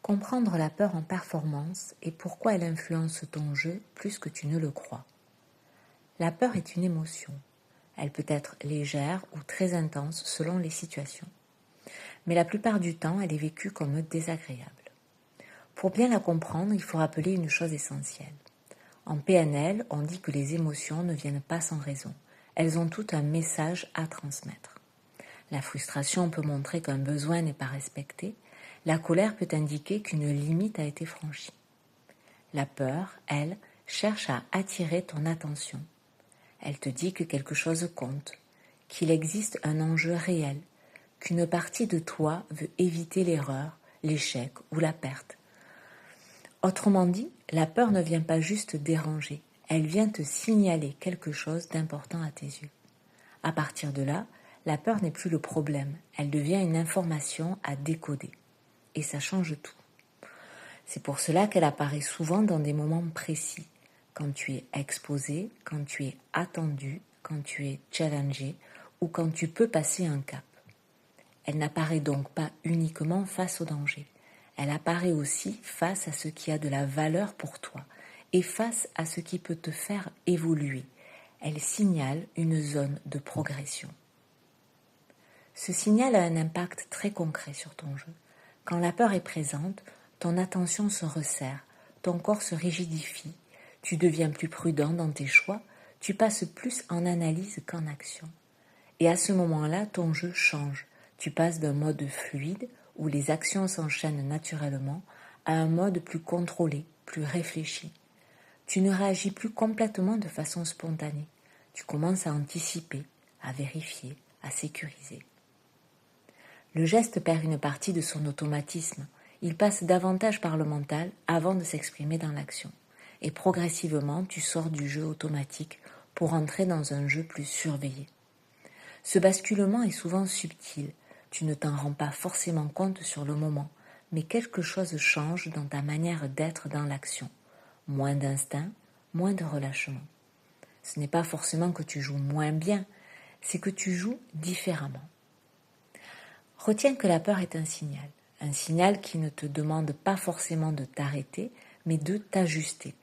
Comprendre la peur en performance et pourquoi elle influence ton jeu plus que tu ne le crois. La peur est une émotion. Elle peut être légère ou très intense selon les situations. Mais la plupart du temps, elle est vécue comme désagréable. Pour bien la comprendre, il faut rappeler une chose essentielle. En PNL, on dit que les émotions ne viennent pas sans raison. Elles ont tout un message à transmettre. La frustration peut montrer qu'un besoin n'est pas respecté. La colère peut indiquer qu'une limite a été franchie. La peur, elle, cherche à attirer ton attention. Elle te dit que quelque chose compte, qu'il existe un enjeu réel, qu'une partie de toi veut éviter l'erreur, l'échec ou la perte. Autrement dit, la peur ne vient pas juste déranger, elle vient te signaler quelque chose d'important à tes yeux. À partir de là, la peur n'est plus le problème, elle devient une information à décoder. Et ça change tout. C'est pour cela qu'elle apparaît souvent dans des moments précis, quand tu es exposé, quand tu es attendu, quand tu es challengé ou quand tu peux passer un cap. Elle n'apparaît donc pas uniquement face au danger, elle apparaît aussi face à ce qui a de la valeur pour toi et face à ce qui peut te faire évoluer. Elle signale une zone de progression. Ce signal a un impact très concret sur ton jeu. Quand la peur est présente, ton attention se resserre, ton corps se rigidifie, tu deviens plus prudent dans tes choix, tu passes plus en analyse qu'en action. Et à ce moment-là, ton jeu change. Tu passes d'un mode fluide, où les actions s'enchaînent naturellement, à un mode plus contrôlé, plus réfléchi. Tu ne réagis plus complètement de façon spontanée. Tu commences à anticiper, à vérifier, à sécuriser. Le geste perd une partie de son automatisme. Il passe davantage par le mental avant de s'exprimer dans l'action. Et progressivement, tu sors du jeu automatique pour entrer dans un jeu plus surveillé. Ce basculement est souvent subtil. Tu ne t'en rends pas forcément compte sur le moment, mais quelque chose change dans ta manière d'être dans l'action. Moins d'instinct, moins de relâchement. Ce n'est pas forcément que tu joues moins bien, c'est que tu joues différemment. Retiens que la peur est un signal qui ne te demande pas forcément de t'arrêter, mais de t'ajuster.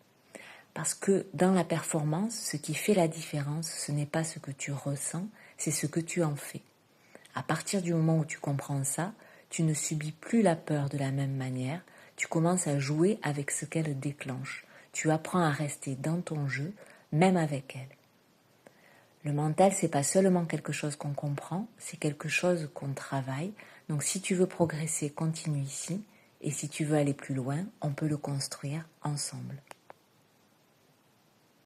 Parce que dans la performance, ce qui fait la différence, ce n'est pas ce que tu ressens, c'est ce que tu en fais. À partir du moment où tu comprends ça, tu ne subis plus la peur de la même manière, tu commences à jouer avec ce qu'elle déclenche. Tu apprends à rester dans ton jeu, même avec elle. Le mental, c'est pas seulement quelque chose qu'on comprend, c'est quelque chose qu'on travaille. Donc si tu veux progresser, continue ici. Et si tu veux aller plus loin, on peut le construire ensemble.